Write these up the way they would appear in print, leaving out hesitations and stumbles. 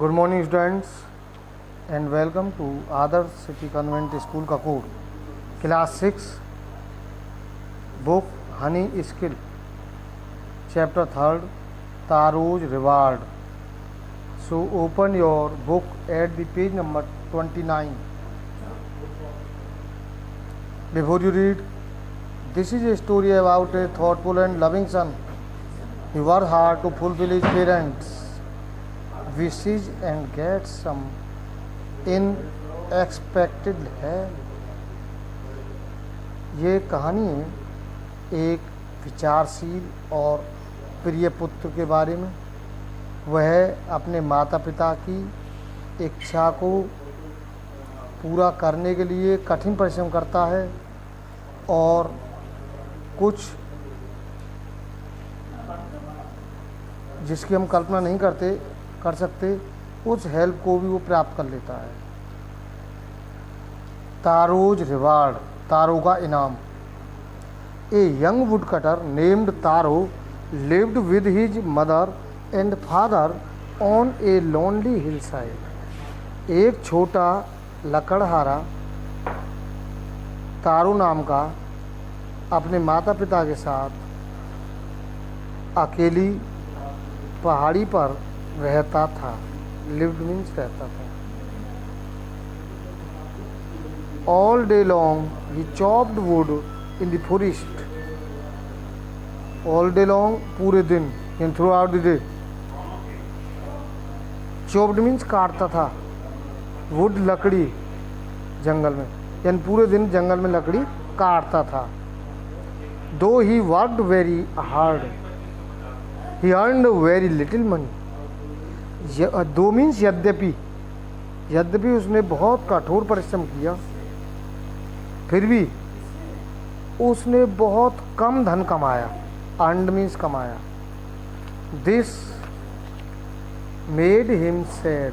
Good morning, students, and welcome to Adarsh City Convent School Kakoor, Class 6, Book Honey Skill, Chapter 3rd, Taro's Reward. So, open your book at the page number 29. Before you read, this is a story about a thoughtful and loving son. He worked hard to fulfill his parents' wishes and get some unexpected help. ये कहानी है एक विचारशील और प्रिय पुत्र के बारे में। वह अपने माता पिता की इच्छा को पूरा करने के लिए कठिन परिश्रम करता है और कुछ जिसकी हम कल्पना नहीं कर सकते उस हेल्प को भी वो प्राप्त कर लेता है। तारोज रिवार्ड, तारो का इनाम। A young would cutter named taro lived with his mother and father on a lonely hill side. एक छोटा लकड़हारा तारो नाम का अपने माता पिता के साथ अकेली पहाड़ी पर रहता था। लिव्ड मीन्स रहता था। All day long he chopped would in the forest. All day long पूरे दिन, in through out the day. Chopped means काटता था। वुड लकड़ी, जंगल में, यानी पूरे दिन जंगल में लकड़ी काटता था। दो he worked very hard he earned very little money. दो मीन्स यद्यपि उसने बहुत कठोर परिश्रम किया, फिर भी उसने बहुत कम धन कमाया। अर्नड मीन्स कमाया। This made him sad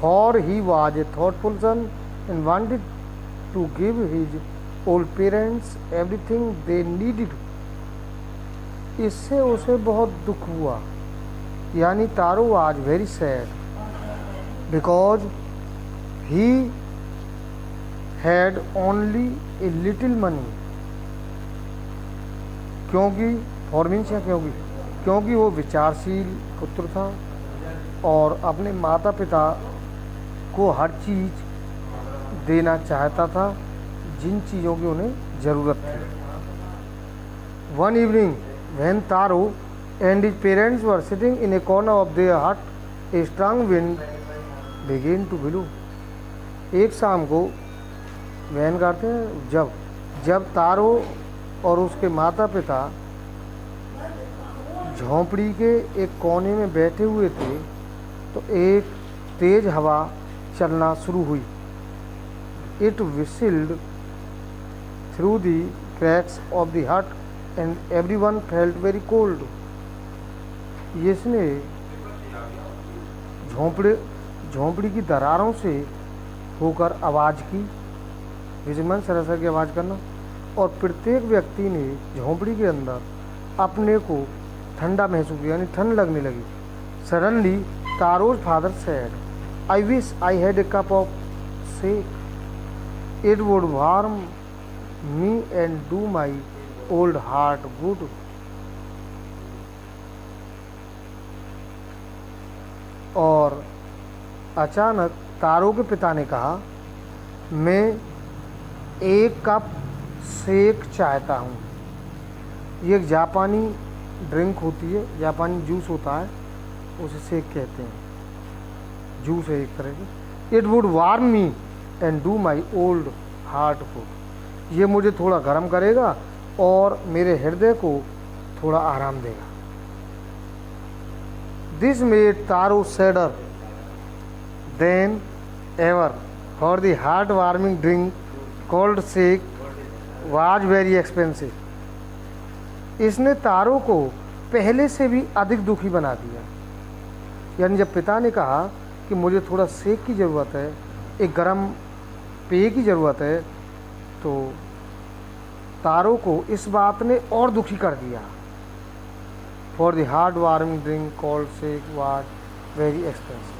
for he was a thoughtful son and wanted to give his old parents everything they needed. इससे उसे बहुत दुख हुआ। यानी Taro was very sad because he had only a little money. क्योंकि वो विचारशील पुत्र था और अपने माता पिता को हर चीज़ देना चाहता था जिन चीज़ों की उन्हें ज़रूरत थी। One evening when Taro and his parents were sitting in a corner of their hut, a strong wind began to blow. एक शाम को वहन करते हैं जब तारो और उसके माता पिता झोंपड़ी के एक कोने में बैठे हुए थे तो एक तेज हवा चलना शुरू हुई। It whistled through the cracks of the hut and everyone felt very cold. इसने झोंपड़ी की दरारों से होकर आवाज़ की, विजमन सरसर की आवाज़ करना, और प्रत्येक व्यक्ति ने झोंपड़ी के अंदर अपने को ठंडा महसूस किया, यानी ठंड लगने लगी। Suddenly Taro's father said, I wish I had a cup of shake, it would warm me and do my old heart good. और अचानक तारो के पिता ने कहा, मैं एक कप शेक चाहता हूँ। ये एक जापानी ड्रिंक होती है, जापानी जूस होता है, उसे शेक कहते हैं। जूस है एक तरह की। It would warm me and do my old heart good. ये मुझे थोड़ा गर्म करेगा और मेरे हृदय को थोड़ा आराम देगा। This made taro sadder then ever for the heart warming drink called shake was very expensive. इसने तारो को पहले से भी अधिक दुखी बना दिया। यानी जब पिता ने कहा कि मुझे थोड़ा शेक की ज़रूरत है, एक गर्म पेय की ज़रूरत है, तो तारो को इस बात ने और दुखी कर दिया। For the hard warming drink called shake was very expensive.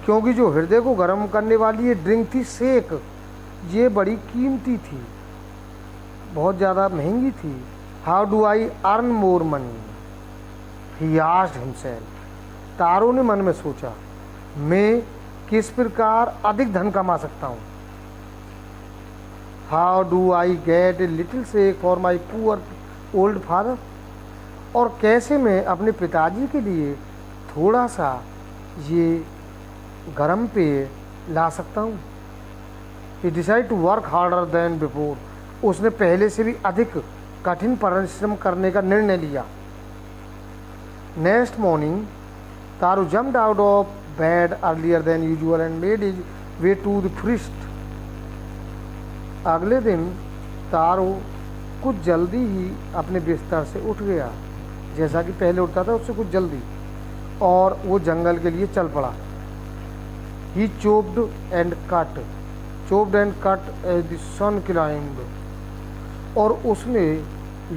क्योंकि जो हृदय को गर्म करने वाली ये ड्रिंक थी शेक, ये बड़ी कीमती थी, बहुत ज़्यादा महंगी थी। How do I earn more money, he asked himself. Taro ने मन में सोचा, मैं किस प्रकार अधिक धन कमा सकता हूँ। How do I get a little shake for my poor old father, और कैसे मैं अपने पिताजी के लिए थोड़ा सा ये गरम पेय ला सकता हूँ। He decide to work harder than before, उसने पहले से भी अधिक कठिन परिश्रम करने का निर्णय लिया। Next morning Taro jumped out of bed earlier than usual and made his way to the forest. अगले दिन तारू कुछ जल्दी ही अपने बिस्तर से उठ गया, जैसा कि पहले उठता था उससे कुछ जल्दी, और वो जंगल के लिए चल पड़ा। He chopped and cut as the sun climbed, और उसने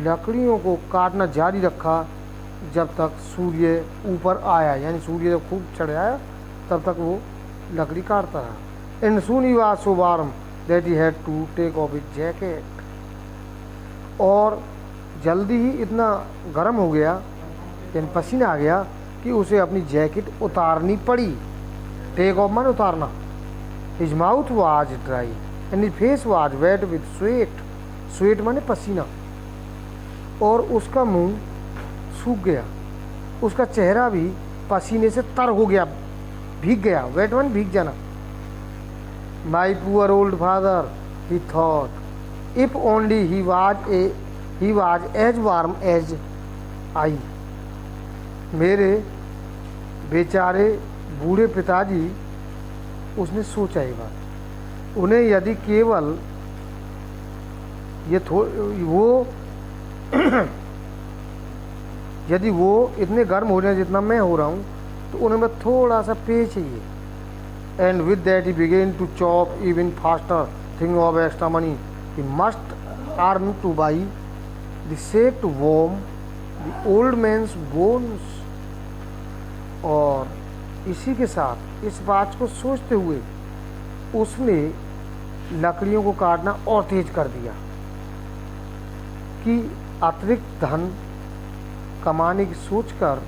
लकड़ियों को काटना जारी रखा जब तक सूर्य ऊपर आया, यानी सूर्य जब खूब चढ़ आया तब तक वो लकड़ी काटता रहा। And soon he was so warm that he had to take off his jacket, और जल्दी ही इतना गर्म हो गया, यानी पसीना आ गया कि उसे अपनी जैकेट उतारनी पड़ी। टेक ऑफ माने उतारना। His mouth was dry and his face was wet with sweat, sweat माने पसीना, और उसका मुंह सूख गया, उसका चेहरा भी पसीने से तर हो गया, भीग गया। वेट माने भीग जाना। My poor old father, he thought, if only he was as warm as I. मेरे बेचारे बूढ़े पिताजी, उसने सोचा ये बात, उन्हें यदि केवल यदि वो इतने गर्म हो जाए जितना मैं हो रहा हूँ, तो उन्हें मैं थोड़ा सा पेय चाहिए। And with that he began to chop even faster, thing of extra money he must earn to buy the shake to warm the old man's bones. और इसी के साथ इस बात को सोचते हुए उसने लकड़ियों को काटना और तेज कर दिया कि अतिरिक्त धन कमाने की सोचकर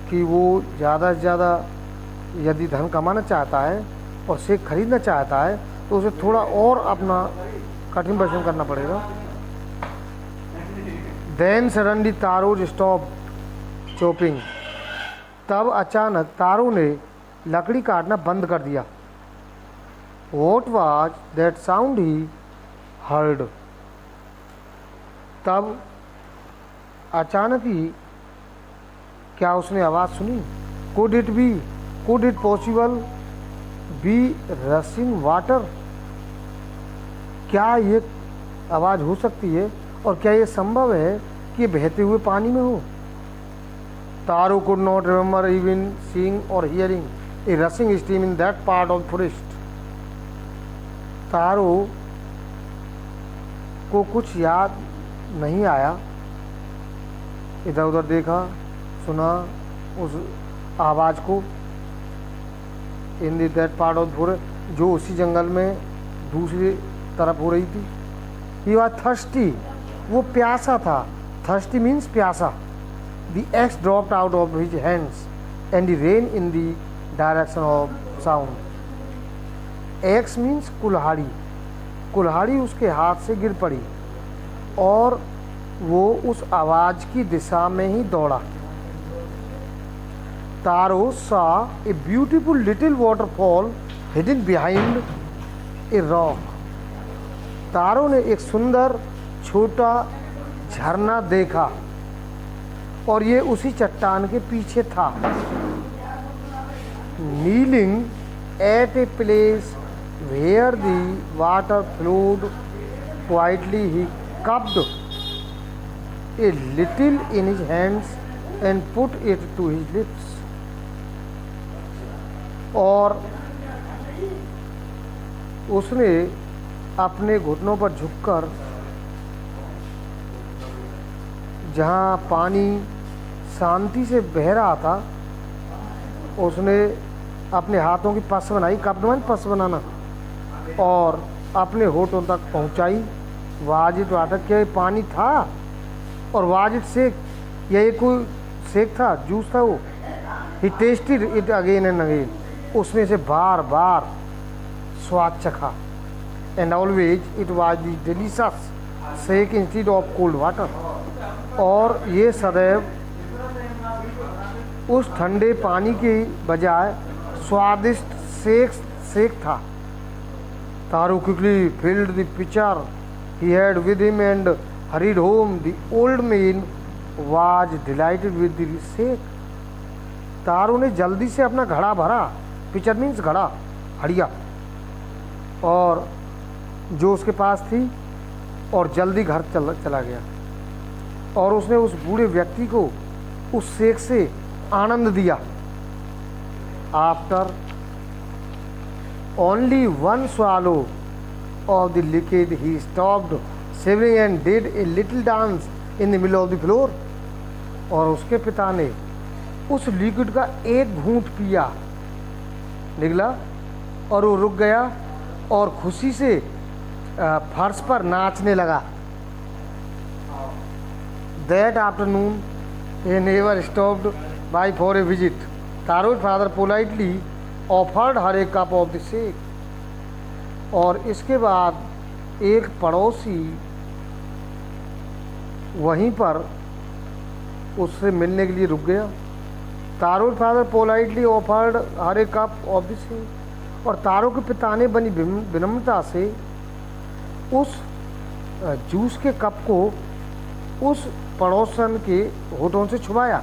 कि वो ज़्यादा से ज़्यादा यदि धन कमाना चाहता है और शेक खरीदना चाहता है तो उसे थोड़ा और अपना कठिन परिश्रम करना पड़ेगा। Then suddenly Taro stop chopping, तब अचानक तारो ने लकड़ी काटना बंद कर दिया। What was that sound he heard, तब अचानक ही क्या उसने आवाज़ सुनी? Could it possible be rushing water, क्या ये आवाज़ हो सकती है और क्या ये संभव है कि ये बहते हुए पानी में हो? तारो could not remember even seeing or hearing a rushing stream in that part of the forest. तारो को कुछ याद नहीं आया, इधर उधर देखा, सुना उस आवाज़ को। In that part of forest, जो उसी जंगल में दूसरी तरफ हो रही थी। ही वाज थर्स्टी, वो प्यासा था। थर्स्टी मीन्स प्यासा। The axe dropped out of his hands and he ran in the direction of sound. Axe means कुल्हाड़ी, कुल्हाड़ी उसके हाथ से गिर पड़ी और वो उस आवाज़ की दिशा में ही दौड़ा। तारो saw a beautiful little waterfall hidden behind a rock. तारो ने एक सुंदर छोटा झरना देखा और ये उसी चट्टान के पीछे था। Kneeling at a place where the water flowed quietly, he cupped a little in his hands and put it to his lips. और उसने अपने घुटनों पर झुककर जहाँ पानी शांति से बह रहा था उसने अपने हाथों की पस बनाई, कप में पस बनाना, और अपने होठों तक पहुंचाई। वाजिद वाटर, क्या ये पानी था? और वाजिद शेख, या ये कोई शेक था, जूस था वो? He tasted it again and again, उसने इसे बार बार स्वाद चखा। And always it was the delicious shake instead of cold water, और ये सदैव उस ठंडे पानी के बजाय स्वादिष्ट शेक था। तारू quickly filled the pitcher he had with him and hurried home. The old man was delighted with the shake. तारू ने जल्दी से अपना घड़ा भरा, पिचर मीन्स घड़ा, हड़िया, और जो उसके पास थी, और जल्दी घर चला गया। और उसने उस बूढ़े व्यक्ति को उस शेक से आनंद दिया। After only one swallow of the liquid he stopped shivering and did a little dance in the middle of the floor. और उसके पिता ने उस लिक्विड का एक घूंट पिया, निकला, और वो रुक गया और खुशी से फर्श पर नाचने लगा। That afternoon a neighbor stopped by for a visit. Taru's father politely offered her एक कप ऑफ द शेक, और इसके बाद एक पड़ोसी वहीं पर उससे मिलने के लिए रुक गया। तारू फादर पोलाइटली ऑफर्ड हर एक कप ऑफ द शेक, और तारू के पिता ने बनी विनम्रता से उस जूस के कप को उस पड़ोसन के होठों से छुपाया।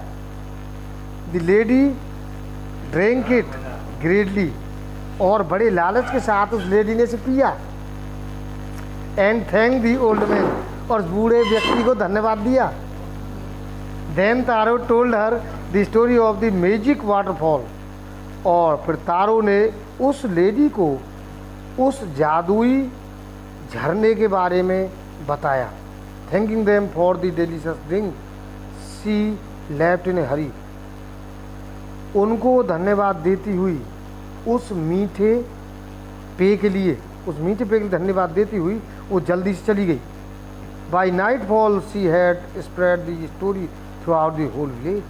द लेडी ड्रिंक इट ग्रेडली, और बड़े लालच के साथ उस लेडी ने इसे पिया। And thank the old man, और बूढ़े व्यक्ति को धन्यवाद दिया। Then Taro told her the story of the magic waterfall, और फिर तारो ने उस लेडी को उस जादुई झरने के बारे में बताया। Thanking them for the delicious drink she left in a hurry, उनको धन्यवाद देती हुई उस मीठे पेय के लिए धन्यवाद देती हुई वो जल्दी से चली गई। By nightfall she had spread the story throughout the whole village,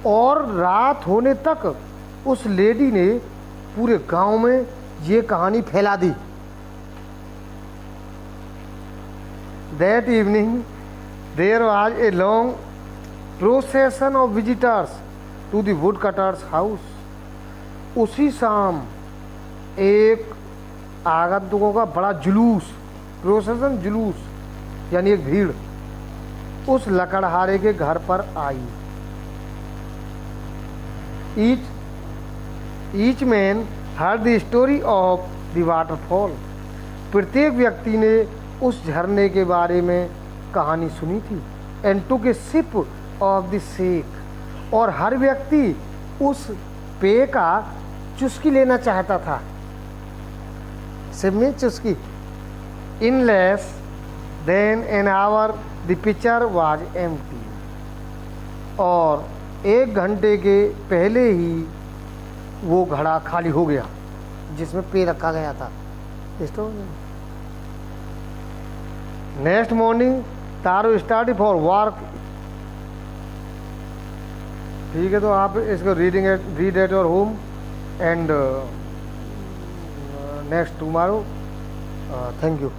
और रात होने तक उस लेडी ने पूरे गांव में ये कहानी फैला दी। That evening there was a long procession of visitors to the wood cutter's house. उसी शाम एक आगंतुकों का बड़ा जुलूस, प्रोसेशन जुलूस यानी एक भीड़, उस लकड़हारे के घर पर आई। Each man heard the story of the waterfall, प्रत्येक व्यक्ति ने उस झरने के बारे में कहानी सुनी थी। And took a sip of the shake, और हर व्यक्ति उस पेय का चुस्की लेना चाहता था। सिप में चुस्की। In less than an hour the picture was empty, और 1 घंटे के पहले ही वो घड़ा खाली हो गया जिसमें पेय रखा गया था। Next morning taro start for work. ठीक है, तो आप इसको read at your home and next tomorrow. Thank you.